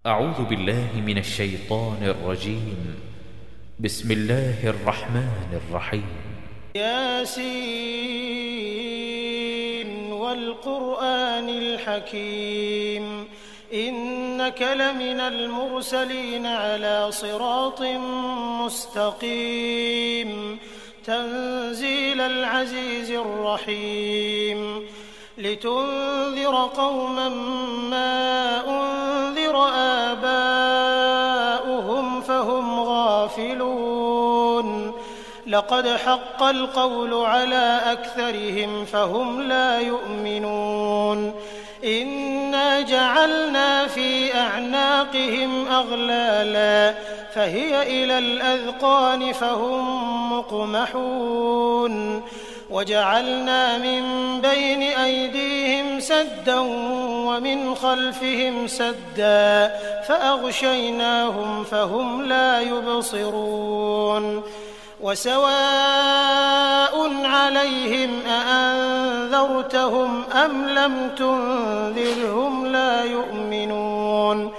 أعوذ بالله من الشيطان الرجيم. بسم الله الرحمن الرحيم. ياسين والقرآن الحكيم إنك لمن المرسلين على صراط مستقيم تنزيل العزيز الرحيم لتنذر قوما ما أنذر آباؤهم فهم غافلون لقد حق القول على أكثرهم فهم لا يؤمنون إنا جعلنا في أعناقهم أغلالا فهي إلى الأذقان فهم مقمحون وجعلنا من بين أيديهم سدا ومن خلفهم سدا فأغشيناهم فهم لا يبصرون وسواء عليهم أأنذرتهم أم لم تنذرهم لا يؤمنون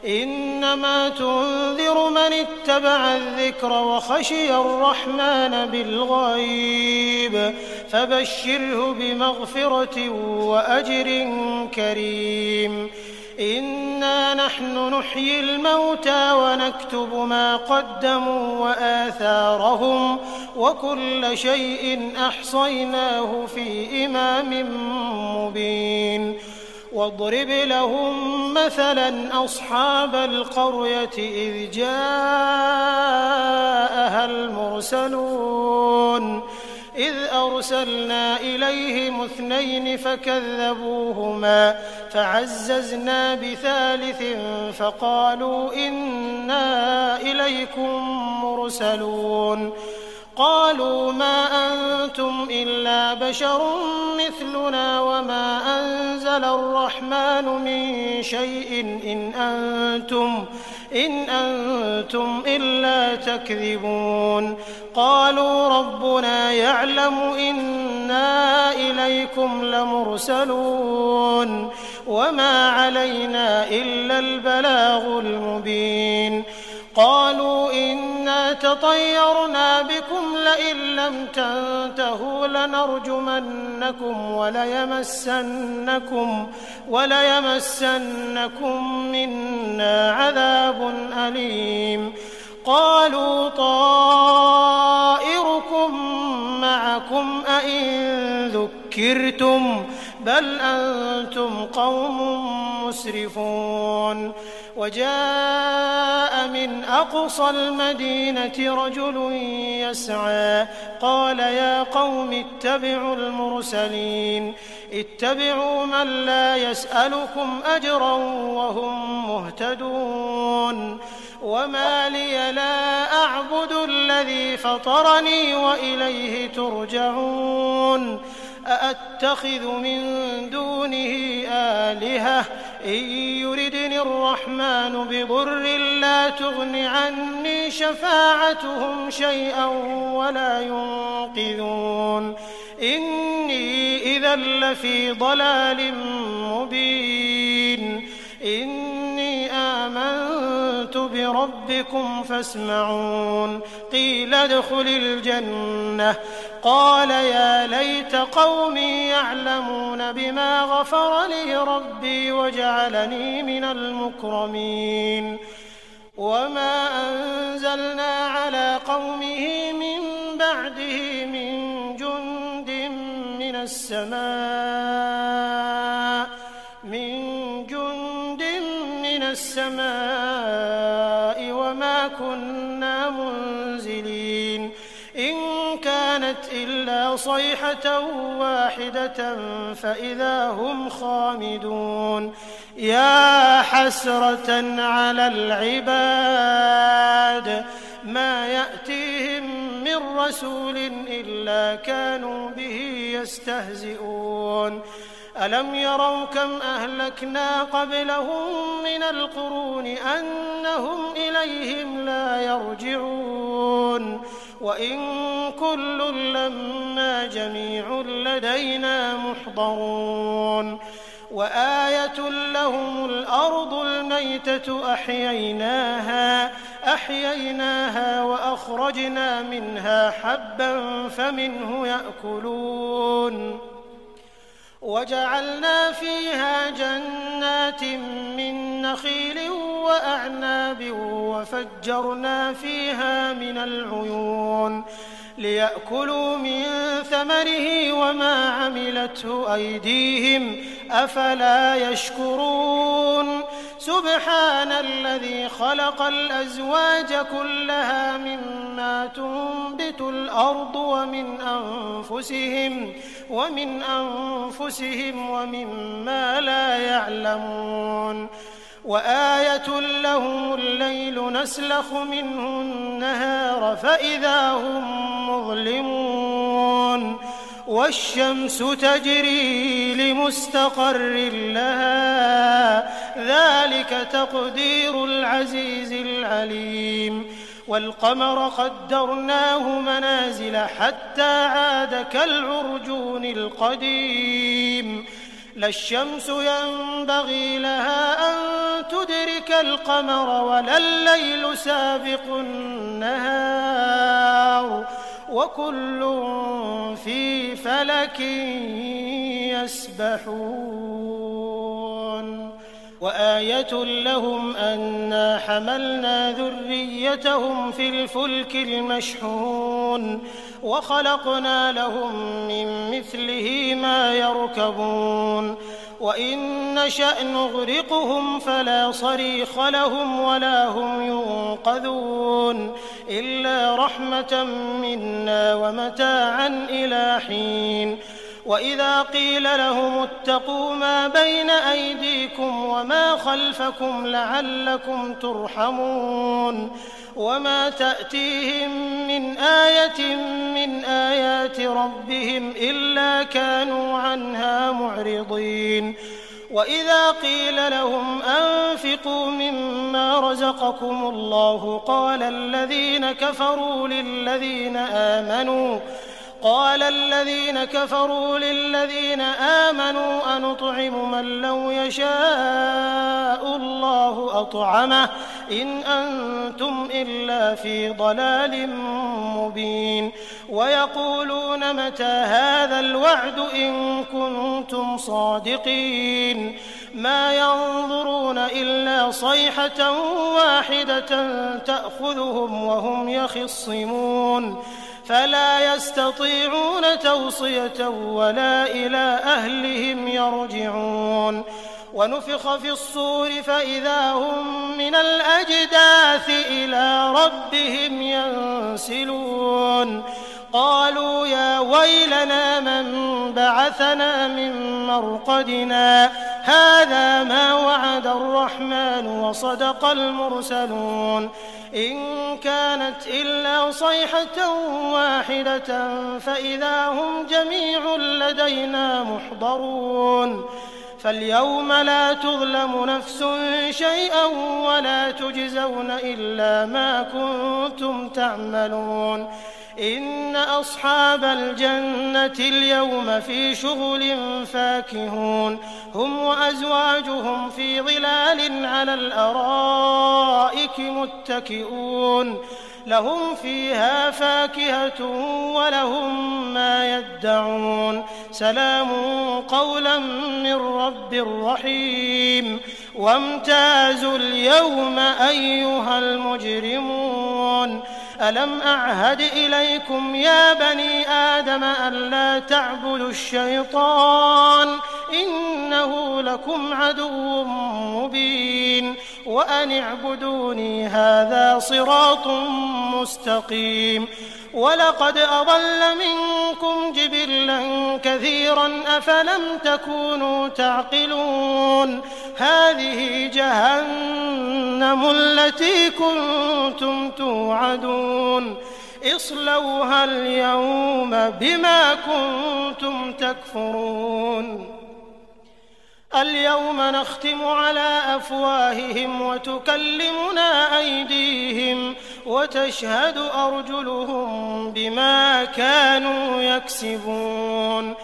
إنما تنذر من اتبع الذكر وخشي الرحمن بالغيب فبشره بمغفرة وأجر كريم إنا نحن نحيي الموتى ونكتب ما قدموا وآثارهم وكل شيء أحصيناه في إمام مبين واضرب لهم مثلا أصحاب القرية إذ جاءها المرسلون إذ أرسلنا إليهم 2 فكذبوهما فعززنا بثالث فقالوا إنا إليكم مرسلون قالوا ما أنتم إلا بشر مثلنا وما أنزل الرحمن من شيء إن أنتم إلا تكذبون قالوا ربنا يعلم إنا إليكم لمرسلون وما علينا إلا البلاغ المبين قالوا إنا تطيرنا بكم لئن لم تنتهوا لنرجمنكم وليمسنكم منا عذاب أليم قالوا طائركم معكم أئن ذكرتم بل أنتم قوم مسرفون وجاء من أقصى المدينة رجل يسعى قال يا قوم اتبعوا المرسلين اتبعوا من لا يسألكم أجرا وهم مهتدون وما لي لا أعبد الذي فطرني وإليه ترجعون أأتخذ من دونه آلهة إن يردني الرحمن بضر لا تغن عني شفاعتهم شيئا ولا ينقذون إني إذا لفي ضلال مبين إني آمنت بربكم فاسمعون قيل ادخل الجنة قال يا ليت قومي يعلمون بما غفر لي ربي وجعلني من المكرمين وما أنزلنا على قومه من بعده من جند من السماء وما كنا منزلين إن كانت إلا صيحة واحدة فإذا هم خامدون يا حسرة على العباد ما يأتيهم من رسول إلا كانوا به يستهزئون ألم يروا كم أهلكنا قبلهم من القرون أنهم إليهم لا يرجعون وإن كل لما جميع لدينا محضرون وآية لهم الأرض والميتة أحييناها وأخرجنا منها حبا فمنه يأكلون وجعلنا فيها جنات من نخيل وأعناب وفجرنا فيها من العيون ليأكلوا من ثمره وما عملته أيديهم أفلا يشكرون سبحان الذي خلق الأزواج كلها مما تنبت الأرض ومن أنفسهم ومما لا يعلمون وآية لهم الليل نسلخ منه النهار فإذا هم مظلمون والشمس تجري لمستقر لها ذلك تقدير العزيز العليم والقمر قدرناه منازل حتى عاد كالعرجون القديم لا الشمس ينبغي لها أن تدرك القمر ولا الليل سابق النهار وكل في فلك يسبحون وآية لهم أنا حملنا ذريتهم في الفلك المشحون وخلقنا لهم من مثله ما يركبون وإن نشأ نغرقهم فلا صريخ لهم ولا هم ينقذون إلا رحمة منا ومتاعا إلى حين وإذا قيل لهم اتقوا ما بين أيديكم وما خلفكم لعلكم ترحمون وما تأتيهم من آية من آيات ربهم إلا كانوا عنها معرضين وإذا قيل لهم أنفقوا مما رزقكم الله قال الذين كفروا للذين آمنوا أنطعم من لو يشاء الله أطعمه إن أنتم إلا في ضلال مبين ويقولون متى هذا الوعد إن كنتم صادقين ما ينظرون إلا صيحة واحدة تأخذهم وهم يخصمون فلا يستطيعون توصية ولا إلى أهلهم يرجعون ونفخ في الصور فإذا هم من الأجداث إلى ربهم ينسلون قالوا يا ويلنا من بعثنا من مرقدنا هذا ما وعد الرحمن وصدق المرسلون إن كانت إلا صيحة واحدة فإذا هم جميع لدينا محضرون فاليوم لا تظلم نفس شيئا ولا تجزون إلا ما كنتم تعملون إن أصحاب الجنة اليوم في شغل فاكهون هم وأزواجهم في ظلال على الأرائك متكئون لهم فيها فاكهة ولهم ما يدعون سلام قولا من رب رحيم وامتازوا اليوم أيها المجرمون ألم أعهد إليكم يا بني آدم ألا تعبدوا الشيطان إنه لكم عدو مبين وأن اعبدوني هذا صراط مستقيم ولقد أضل منكم جبلا كثيرا أفلم تكونوا تعقلون هذه جهنم التي كنتم توعدون اصلوها اليوم بما كنتم تكفرون اليوم نختم على أفواههم وتكلمنا أيديهم وتشهد أرجلهم بما كانوا يكسبون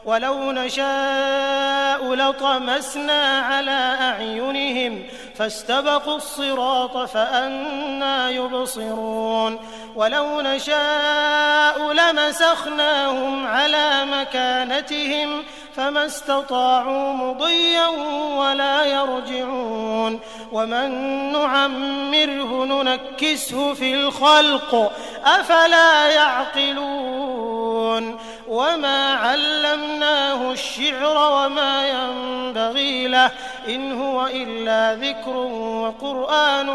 ولو نشاء لطمسنا على أعينهم فاستبقوا الصراط فأنى يبصرون ولو نشاء لمسخناهم على مكانتهم فما استطاعوا مضيا ولا يرجعون ومن نعمره ننكسه في الخلق أفلا يعقلون وما علمناه الشعر وما ينبغي له إن هو إلا ذكر وقرآن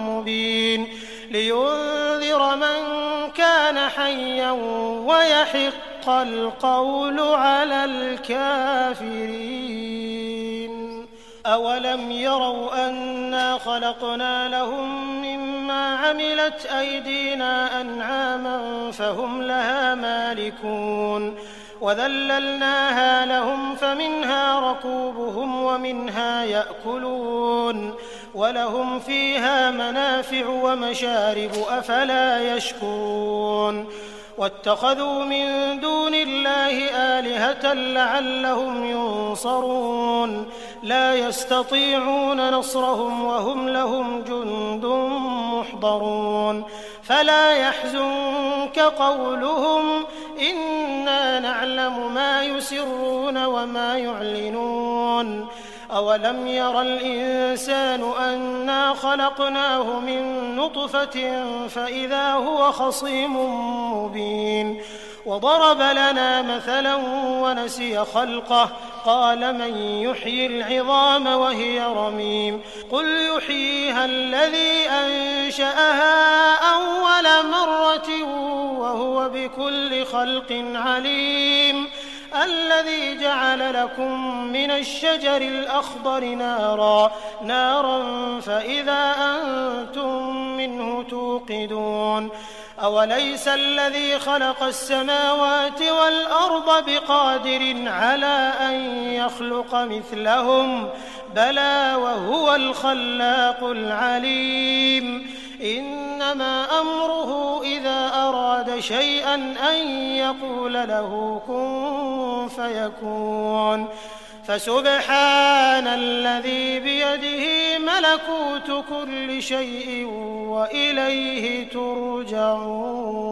مبين لينذر من كان حيا ويحق القول على الكافرين أولم يروا أنا خلقنا لهم مما عملت أيدينا أنعاما فهم لها مالكون وذللناها لهم فمنها ركوبهم ومنها يأكلون ولهم فيها منافع ومشارب أفلا يشكرون واتخذوا من دون الله آلهة لعلهم ينصرون لا يستطيعون نصرهم وهم لهم جند محضرون فلا يحزنك قولهم إنا نعلم ما يسرون وما يعلنون أولم ير الإنسان أنا خلقناه من نطفة فإذا هو خصيم مبين وضرب لنا مثلا ونسي خلقه قال من يحيي العظام وهي رميم قل يحييها الذي أنشأها أول مرة وهو بكل خلق عليم الذي جعل لكم من الشجر الأخضر نارا فإذا أنتم منه توقدون أوليس الذي خلق السماوات والأرض بقادر على أن يخلق مثلهم بلى وهو الخلاق العليم إنما أمره إذا أراد شيئا أن يقول له كن فيكون فسبحان الذي بيده ملكوت كل شيء وإليه ترجعون